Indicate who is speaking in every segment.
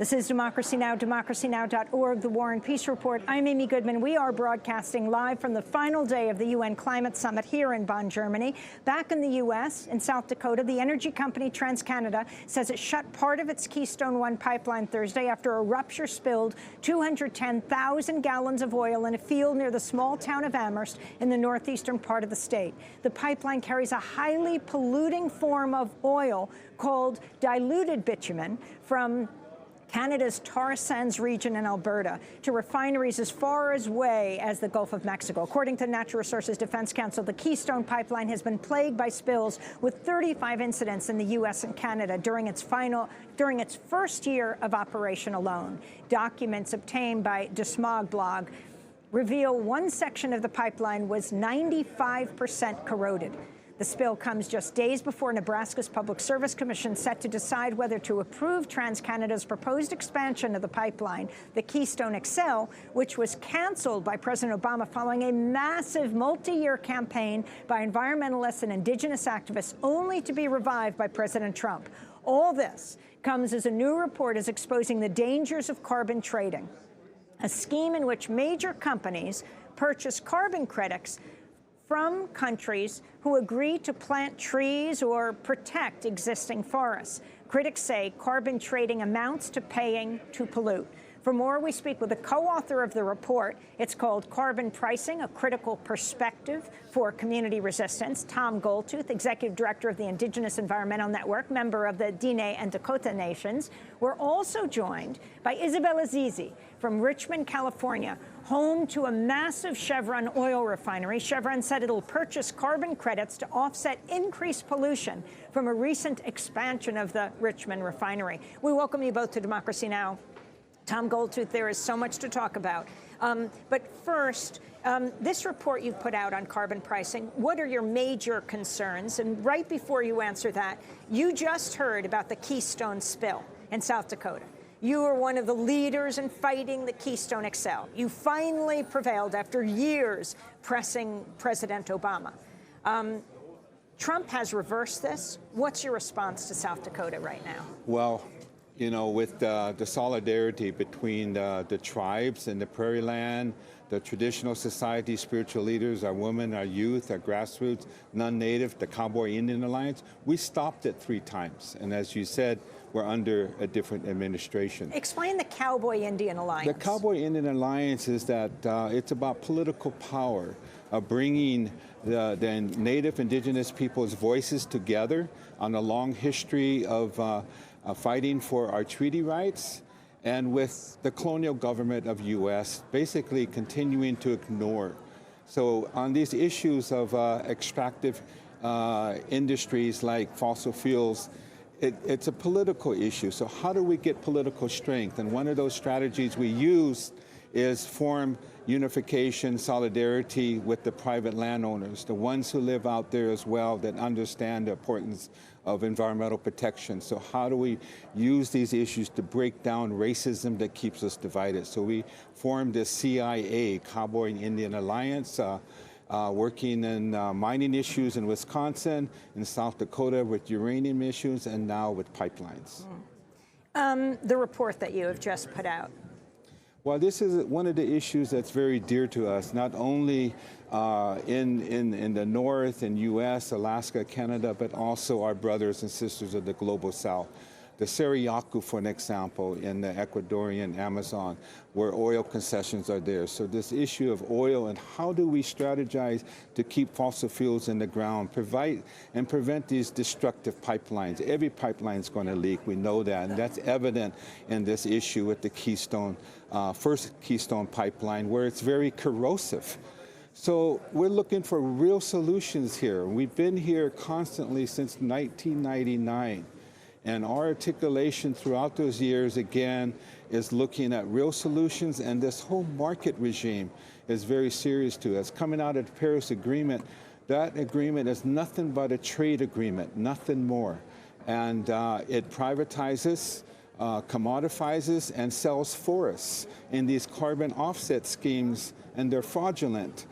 Speaker 1: This is Democracy Now!, democracynow.org, the War and Peace Report. I'm Amy Goodman. We are broadcasting live from the final day of the UN Climate Summit here in Bonn, Germany. Back in the U.S., in South Dakota, the energy company TransCanada says it shut part of its Keystone 1 pipeline Thursday after a rupture spilled 210,000 gallons of oil in a field near the small town of Amherst in the northeastern part of the state. The pipeline carries a highly polluting form of oil called diluted bitumen from Canada's tar sands region in Alberta to refineries as far away as the Gulf of Mexico. According to the Natural Resources Defense Council, the Keystone pipeline has been plagued by spills, with 35 incidents in the U.S. and Canada during its first year of operation alone. Documents obtained by DeSmog blog reveal one section of the pipeline was 95% corroded. The spill comes just days before Nebraska's Public Service Commission set to decide whether to approve TransCanada's proposed expansion of the pipeline, the Keystone XL, which was canceled by President Obama following a massive multi-year campaign by environmentalists and indigenous activists, only to be revived by President Trump. All this comes as a new report is exposing the dangers of carbon trading, a scheme in which major companies purchase carbon credits from countries who agree to plant trees or protect existing forests. Critics say carbon trading amounts to paying to pollute. For more, we speak with the co-author of the report. It's called Carbon Pricing, a Critical Perspective for Community Resistance, Tom Goldtooth, Executive Director of the Indigenous Environmental Network, member of the Diné and Dakota Nations. We're also joined by Isabel Azizi from Richmond, California, home to a massive Chevron oil refinery. Chevron said it'll purchase carbon credits to offset increased pollution from a recent expansion of the Richmond refinery. We welcome you both to Democracy Now! Tom Goldtooth, there is so much to talk about. But first, this report you've put out on carbon pricing, what are your major concerns? And right before you answer that, you just heard about the Keystone spill in South Dakota. You were one of the leaders in fighting the Keystone XL. You finally prevailed after years pressing President Obama. Trump has reversed this. What's your response to South Dakota right now?
Speaker 2: Well, you know, with the solidarity between the tribes and the prairie land, the traditional society, spiritual leaders, our women, our youth, our grassroots, non-native, the Cowboy-Indian Alliance, we stopped it 3 times. And as you said, we're under a different administration. Explain the
Speaker 1: Cowboy-Indian Alliance.
Speaker 2: The Cowboy-Indian Alliance is that it's about political power, bringing the native indigenous people's voices together on a long history of fighting for our treaty rights, and with the colonial government of U.S. basically continuing to ignore. So on these issues of extractive industries like fossil fuels, it's a political issue. So how do we get political strength? And one of those strategies we use is form unification, solidarity with the private landowners, the ones who live out there as well, that understand the importance of environmental protection. So how do we use these issues to break down racism that keeps us divided? So we formed the CIA, Cowboy-Indian Alliance, working in mining issues in Wisconsin, in South Dakota with uranium issues, and now with pipelines.
Speaker 1: The report that you have just put out.
Speaker 2: Well, this is one of the issues that's very dear to us, not only in the North, in U.S., Alaska, Canada, but also our brothers and sisters of the Global South. The Sariyaku, for an example, in the Ecuadorian Amazon, where oil concessions are there. So this issue of oil and how do we strategize to keep fossil fuels in the ground, prevent these destructive pipelines. Every pipeline is going to leak, we know that, and that's evident in this issue with the Keystone, first Keystone pipeline, where it's very corrosive. So we're looking for real solutions here. We've been here constantly since 1999. And our articulation throughout those years, again, is looking at real solutions, and this whole market regime is very serious to us. Coming out of the Paris Agreement, that agreement is nothing but a trade agreement, nothing more. And it privatizes, commodifizes, and sells forests in these carbon offset schemes, and they're fraudulent,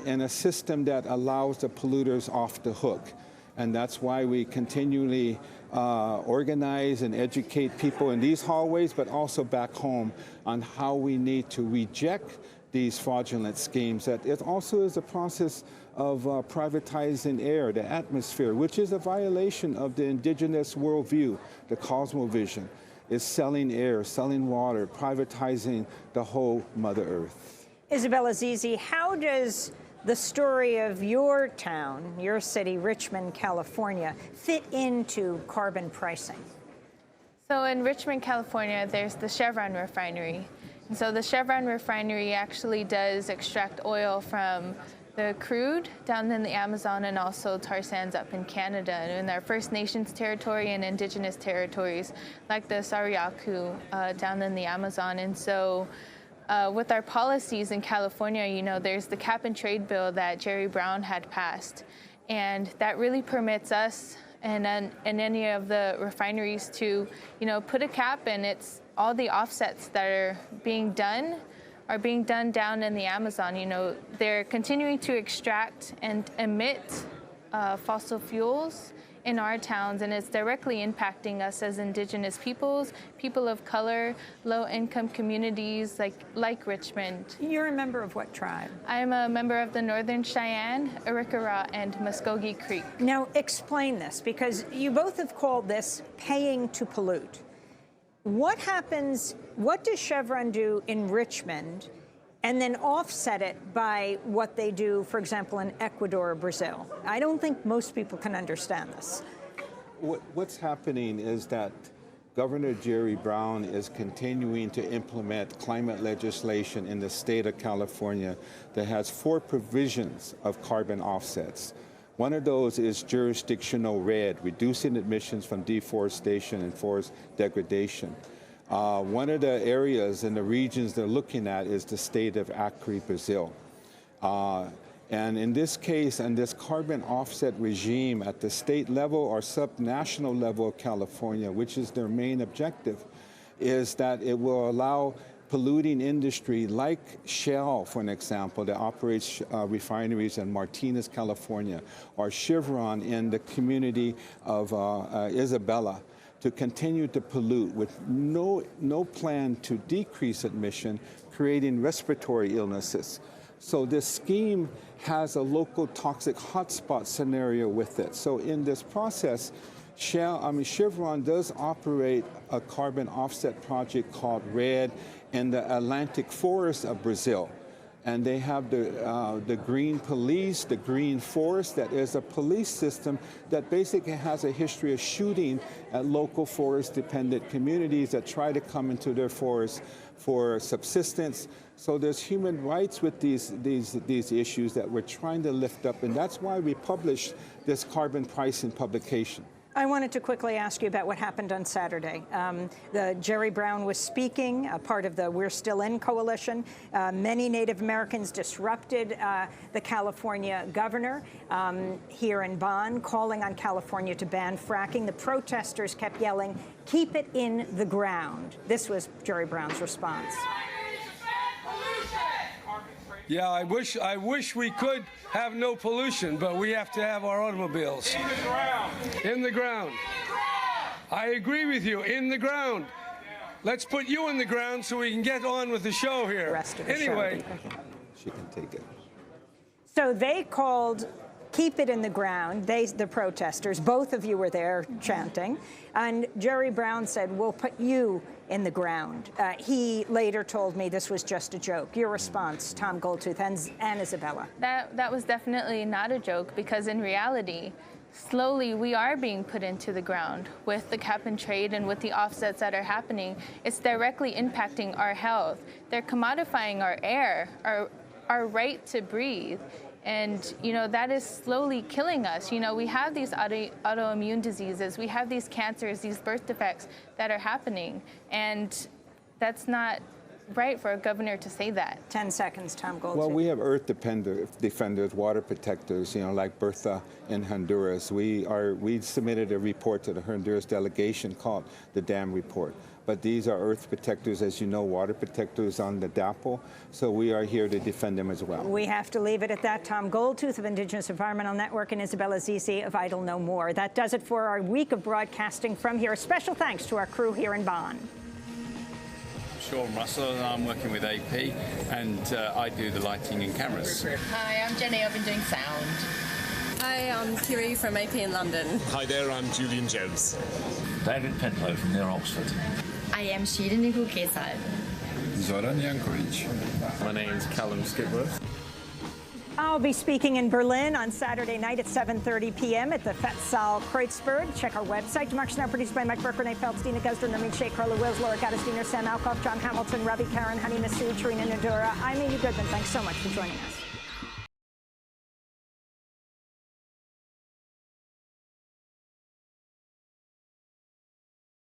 Speaker 2: in a system that allows the polluters off the hook. And that's why we continually organize and educate people in these hallways, but also back home on how we need to reject these fraudulent schemes. That it also is a process of privatizing air, the atmosphere, which is a violation of the indigenous worldview, the cosmovision. Is selling air, selling water, privatizing the whole Mother Earth.
Speaker 1: Isabella Zizi, how does the story of your town, your city, Richmond, California, fit into carbon pricing?
Speaker 3: So in Richmond, California, there's the Chevron refinery. And so the Chevron refinery actually does extract oil from the crude down in the Amazon and also tar sands up in Canada and in our First Nations territory and indigenous territories like the Sariaku down in the Amazon. And so with our policies in California, you know, there's the cap and trade bill that Jerry Brown had passed. And that really permits us and any of the refineries to, you know, put a cap, and it's all the offsets that are being done down in the Amazon. You know, they're continuing to extract and emit fossil fuels in our towns, and it's directly impacting us as indigenous peoples, people of color, low-income communities like Richmond.
Speaker 1: You're a member of what tribe?
Speaker 3: I'm a member of the Northern Cheyenne, Arikara, and Muskogee Creek.
Speaker 1: Now, explain this, because you both have called this paying to pollute. What happens, what does Chevron do in Richmond and then offset it by what they do, for example, in Ecuador or Brazil? I don't think most people can understand this.
Speaker 2: What's happening is that Governor Jerry Brown is continuing to implement climate legislation in the state of California that has 4 provisions of carbon offsets. One of those is jurisdictional RED, reducing emissions from deforestation and forest degradation. One of the areas and the regions they're looking at is the state of Acre, Brazil. And in this case, and this carbon offset regime at the state level or subnational level of California, which is their main objective, is that it will allow polluting industry like Shell, for an example, that operates refineries in Martinez, California, or Chevron in the community of Isabella, to continue to pollute with no plan to decrease emission, creating respiratory illnesses. So this scheme has a local toxic hotspot scenario with it. So in this process, Chevron does operate a carbon offset project called RED in the Atlantic forest of Brazil. And they have the Green Police, the Green Forest, that is a police system that basically has a history of shooting at local forest-dependent communities that try to come into their forests for subsistence. So there's human rights with these issues that we're trying to lift up, and that's why we published this carbon pricing publication.
Speaker 1: I wanted to quickly ask you about what happened on Saturday. Jerry Brown was speaking, a part of the We're Still In coalition. Many Native Americans disrupted the California governor here in Bonn, calling on California to ban fracking. The protesters kept yelling, "Keep it in the ground." This was Jerry Brown's response.
Speaker 4: Yeah, I wish we could have no pollution, but we have to have our automobiles.
Speaker 5: In the ground.
Speaker 4: In the ground. I agree with you, in the ground. Let's put you in the ground so we can get on with the show here. Anyway.
Speaker 2: She can take it.
Speaker 1: So they called, "Keep it in the ground," the protesters. Both of you were there chanting. And Jerry Brown said, "We'll put you in the ground." He later told me this was just a joke. Your response, Tom Goldtooth and Isabella?
Speaker 3: That was definitely not a joke, because in reality, slowly we are being put into the ground with the cap and trade and with the offsets that are happening. It's directly impacting our health. They're commodifying our air, our right to breathe. And, you know, that is slowly killing us. You know, we have these autoimmune diseases, we have these cancers, these birth defects that are happening. And that's not right for a governor to say that.
Speaker 1: 10 seconds, Tom Goldtooth.
Speaker 2: Well, we have earth defenders, water protectors, you know, like Bertha in Honduras. We submitted a report to the Honduras delegation called the Dam Report. but these are earth protectors, as you know, water protectors on the dapple. So we are here to defend them as well.
Speaker 1: We have to leave it at that. Tom Goldtooth of Indigenous Environmental Network and Isabella Zizi of Idle No More. That does it for our week of broadcasting from here. Special thanks to our crew here in Bonn.
Speaker 5: Sean Russell, and I'm working with AP, and I do the lighting and cameras.
Speaker 6: Hi, I'm Jenny. I've been doing sound.
Speaker 7: Hi, I'm Kiri from AP in London.
Speaker 8: Hi there, I'm Julian Jones.
Speaker 9: David Pentlow from near Oxford.
Speaker 6: I am Shirin Kesal.
Speaker 10: Zoran Jankovic.
Speaker 8: My name's Callum Skipworth.
Speaker 1: I'll be speaking in Berlin on Saturday night at 7:30 p.m. at the Fettsaal Kreuzberg. Check our website. Democracy Now! Produced by Mike Burke, Renee Phelps, Dina Guzder, Nermeen Sheikh, Carla Wills, Laura Gaddis, Sam Alcoff, John Hamilton, Ravi Karen, Honey Masood, Tarina Nadura. I'm Amy Goodman. Thanks so much for joining us.